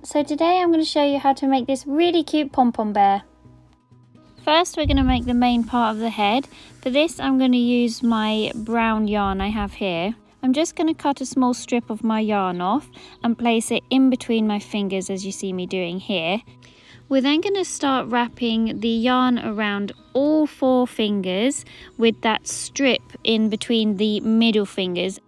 everyone, so today I'm going to show you how to make this really cute pom-pom bear. First we're going to make the main part of the head. For this I'm going to use my brown yarn I have here. I'm just going to cut a small strip of my yarn off and place it in between my fingers as you see me doing here. We're then going to start wrapping the yarn around all 4 fingers with that strip in between the middle fingers.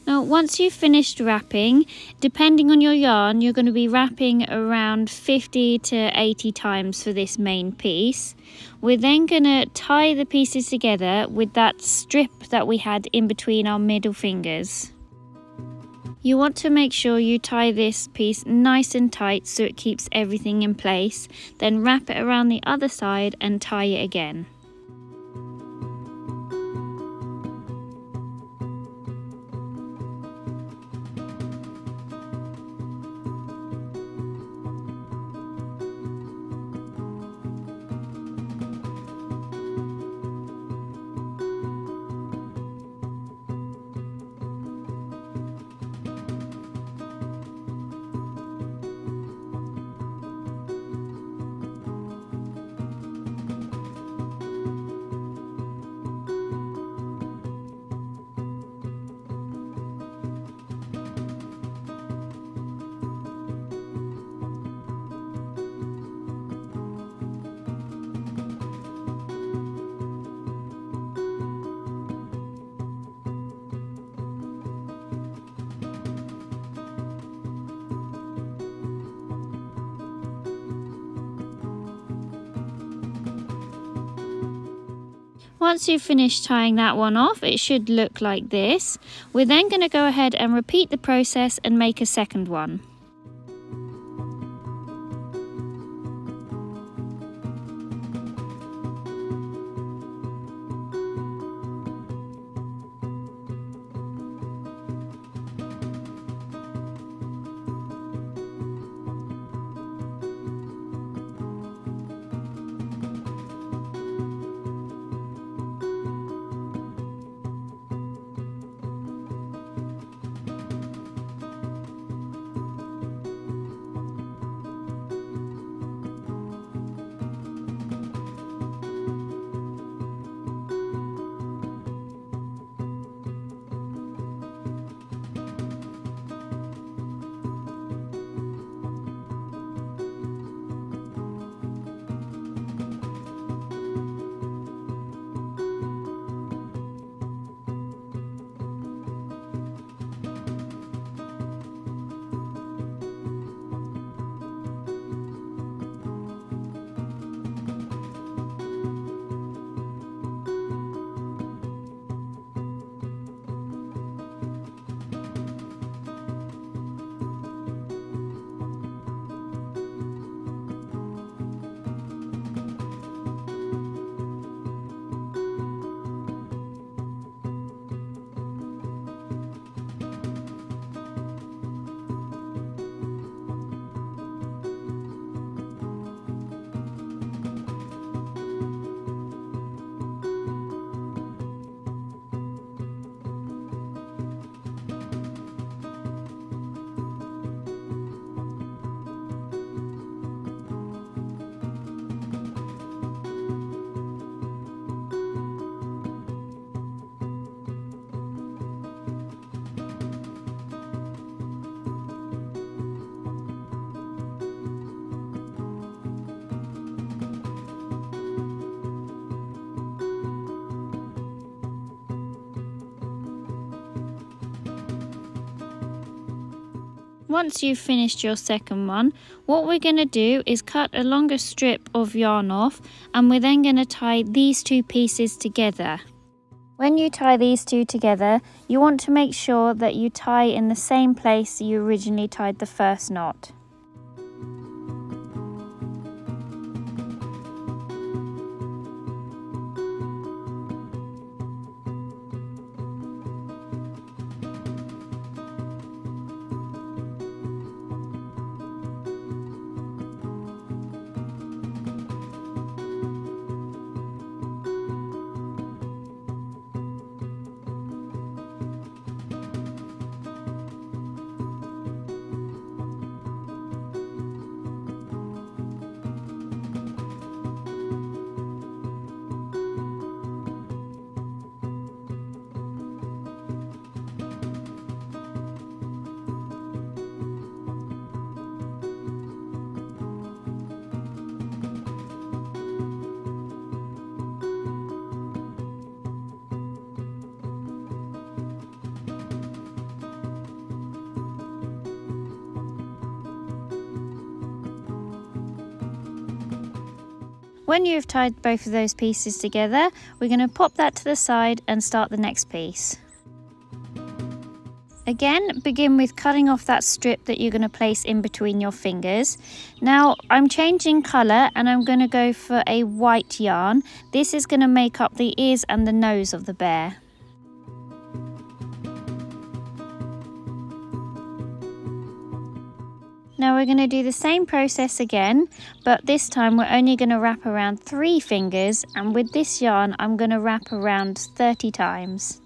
Now once you've finished wrapping, depending on your yarn, you're going to be wrapping around 50 to 80 times for this main piece. We're then going to tie the pieces together with that strip that we had in between our middle fingers. You want to make sure you tie this piece nice and tight so it keeps everything in place. Then wrap it around the other side and tie it again. Once you've finished tying that one off, it should look like this. We're then going to go ahead and repeat the process and make a second one. Once you've finished your second one, what we're going to do is cut a longer strip of yarn off, and we're then going to tie these two pieces together. When you tie these two together, you want to make sure that you tie in the same place you originally tied the first knot. When you've tied both of those pieces together, we're going to pop that to the side and start the next piece. Again, begin with cutting off that strip that you're going to place in between your fingers. Now, I'm changing colour and I'm going to go for a white yarn. This is going to make up the ears and the nose of the bear. Now we're going to do the same process again, but this time we're only going to wrap around 3 fingers, and with this yarn I'm going to wrap around 30 times.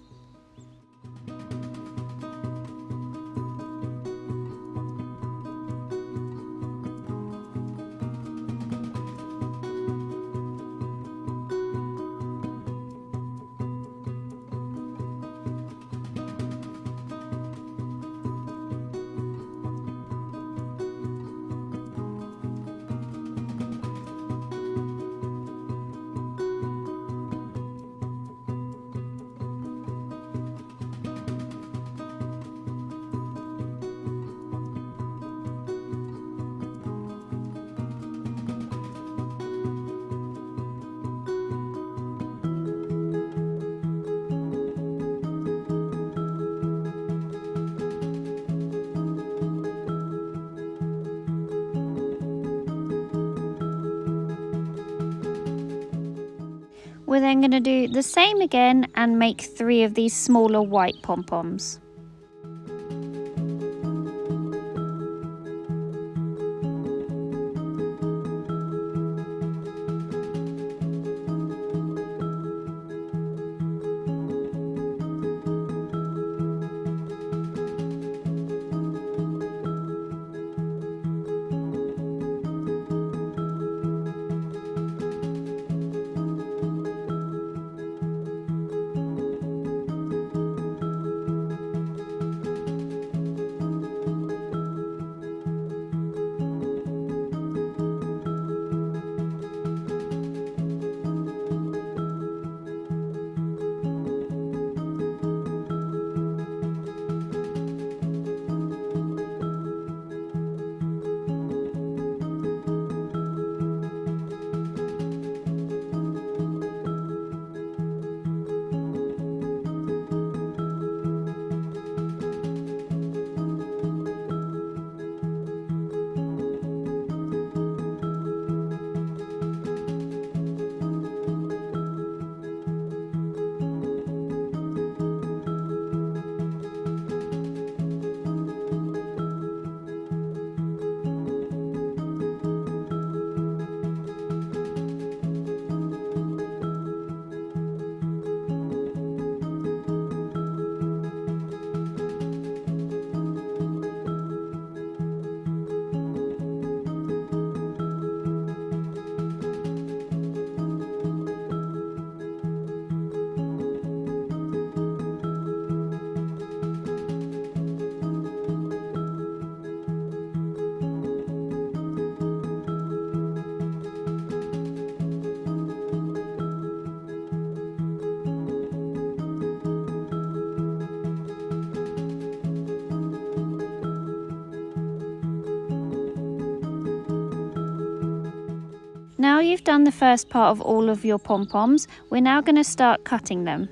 We're then going to do the same again and make 3 of these smaller white pom-poms. Now you've done the first part of all of your pom-poms, we're now going to start cutting them.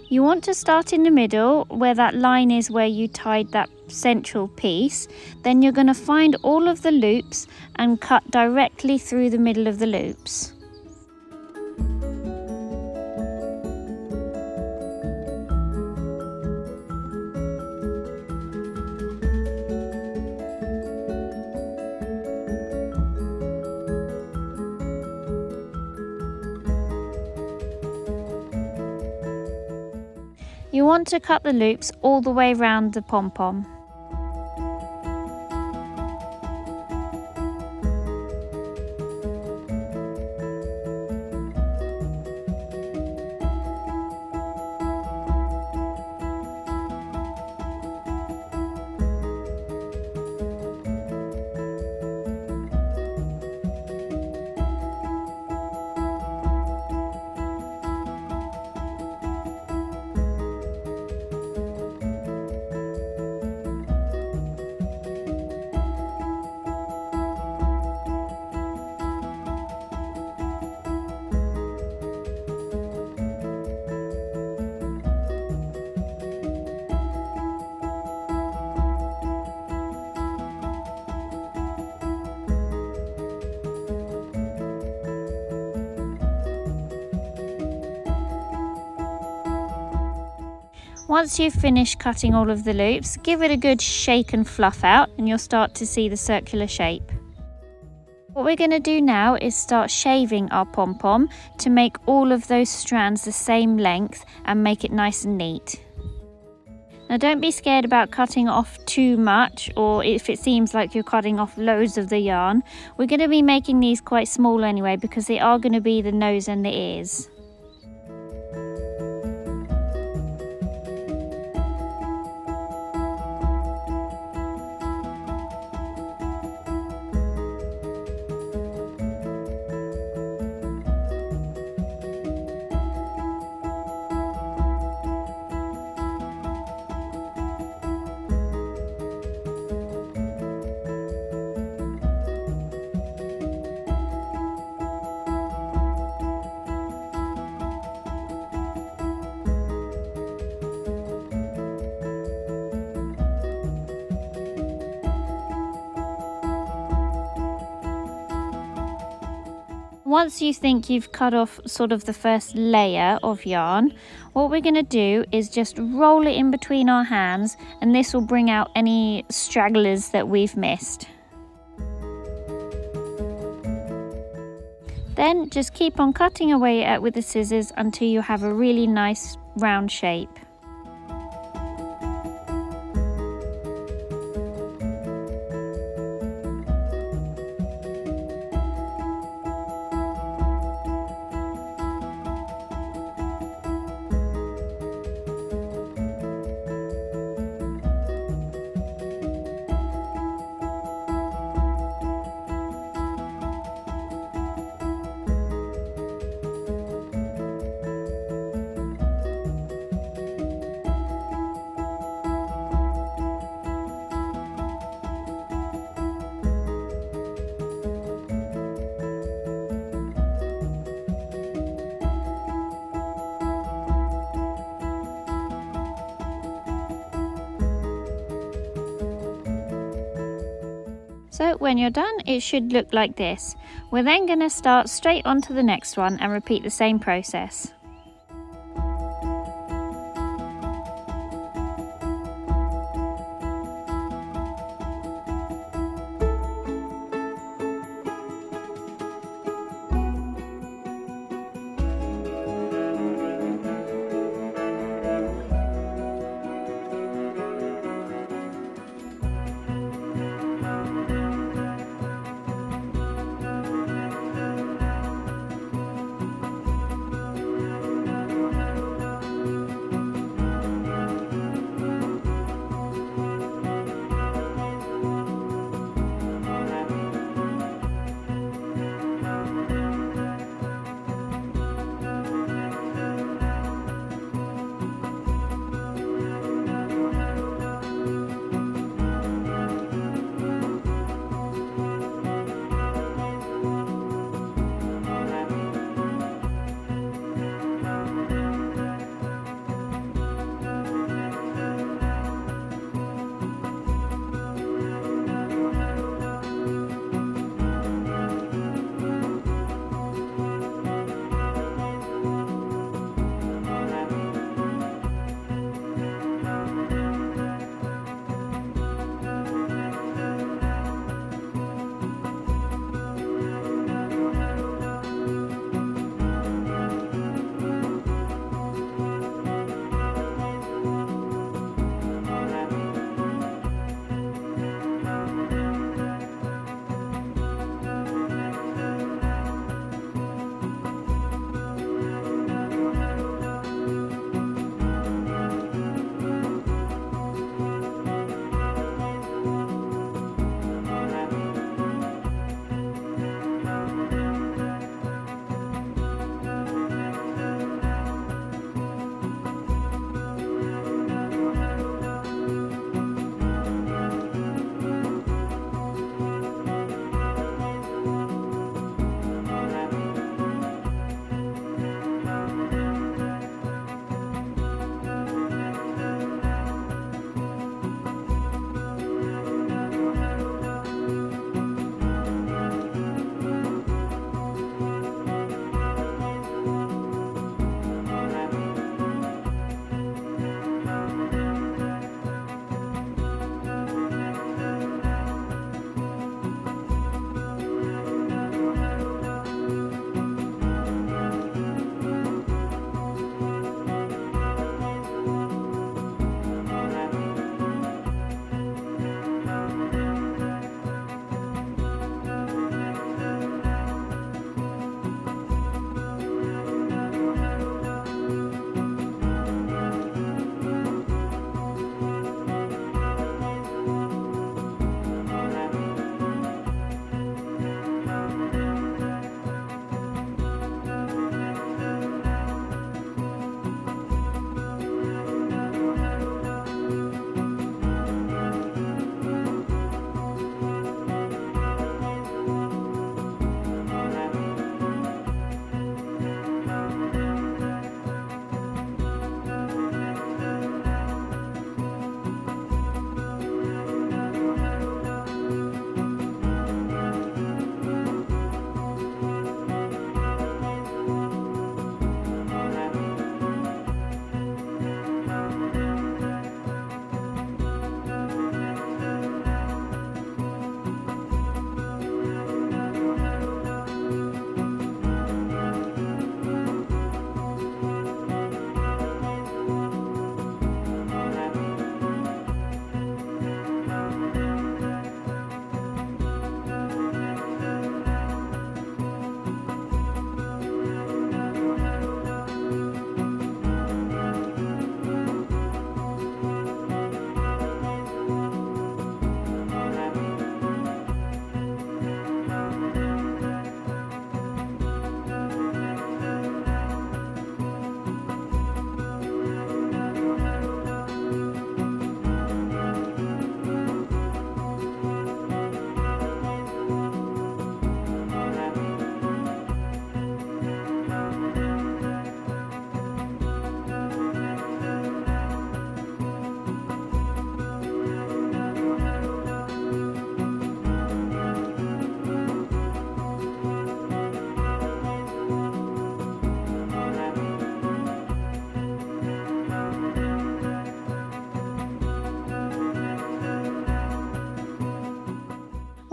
You want to start in the middle where that line is where you tied that central piece. Then you're going to find all of the loops and cut directly through the middle of the loops. You want to cut the loops all the way around the pom-pom. Once you've finished cutting all of the loops, give it a good shake and fluff out and you'll start to see the circular shape. What we're going to do now is start shaving our pom-pom to make all of those strands the same length and make it nice and neat. Now don't be scared about cutting off too much, or if it seems like you're cutting off loads of the yarn. We're going to be making these quite small anyway because they are going to be the nose and the ears. Once you think you've cut off sort of the first layer of yarn, what we're going to do is just roll it in between our hands, and this will bring out any stragglers that we've missed. Then just keep on cutting away at it with the scissors until you have a really nice round shape. So when you're done, it should look like this. We're then going to start straight onto the next one and repeat the same process.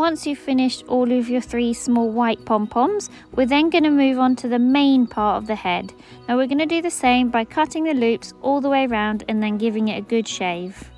Once you've finished all of your 3 small white pom-poms, we're then going to move on to the main part of the head. Now we're going to do the same by cutting the loops all the way around and then giving it a good shave.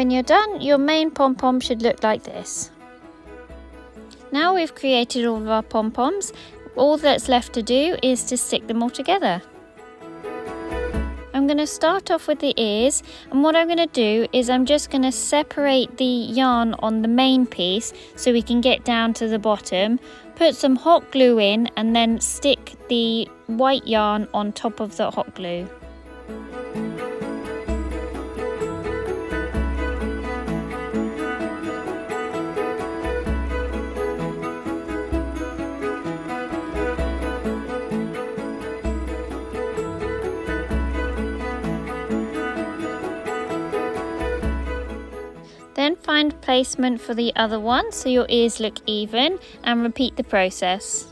When you're done, your main pom-pom should look like this. Now we've created all of our pom-poms, all that's left to do is to stick them all together. I'm going to start off with the ears, and what I'm going to do is I'm just going to separate the yarn on the main piece so we can get down to the bottom, put some hot glue in, and then stick the white yarn on top of the hot glue. Then find placement for the other one so your ears look even, and repeat the process.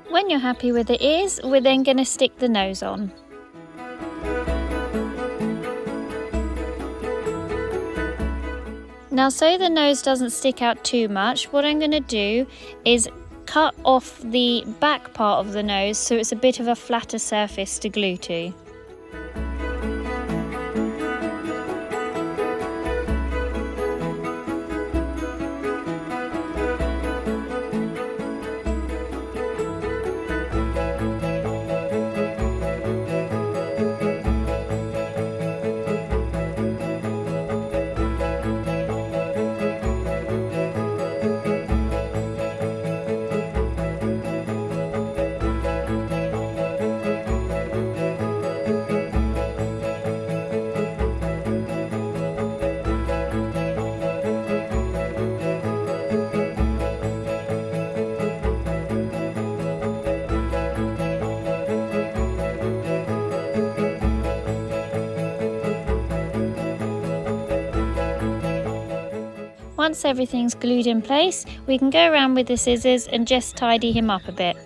When you're happy with the ears, we're then going to stick the nose on. Now, so the nose doesn't stick out too much, what I'm going to do is cut off the back part of the nose so it's a bit of a flatter surface to glue to. Once everything's glued in place, we can go around with the scissors and just tidy him up a bit.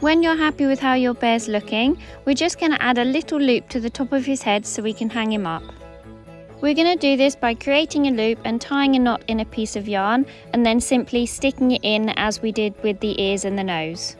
When you're happy with how your bear's looking, we're just going to add a little loop to the top of his head so we can hang him up. We're going to do this by creating a loop and tying a knot in a piece of yarn, and then simply sticking it in as we did with the ears and the nose.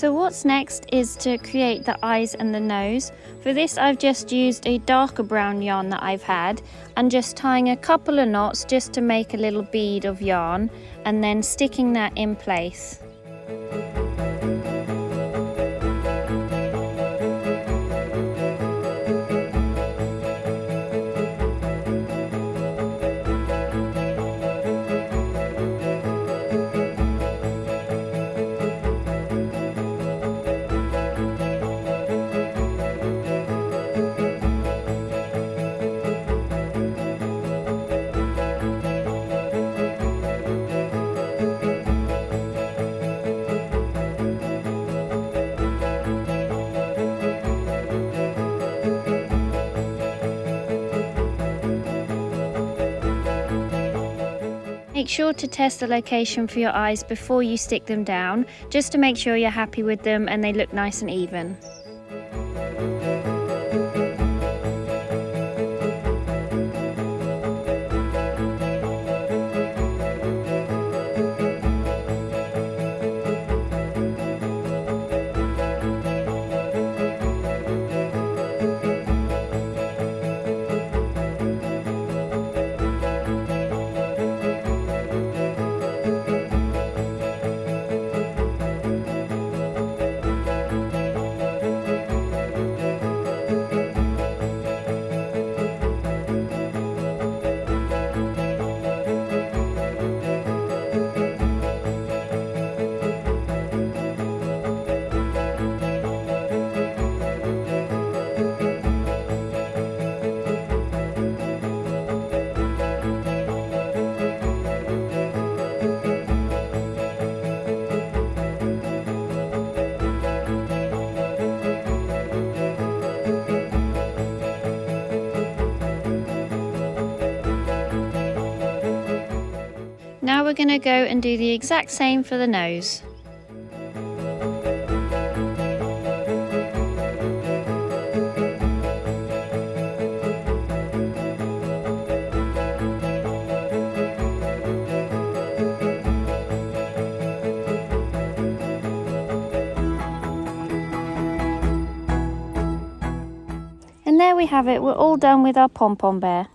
So what's next is to create the eyes and the nose. For this I've just used a darker brown yarn that I've had and just tying a couple of knots just to make a little bead of yarn and then sticking that in place. Make sure to test the location for your eyes before you stick them down, just to make sure you're happy with them and they look nice and even. Now we're going to go and do the exact same for the nose. And there we have it, we're all done with our pom-pom bear.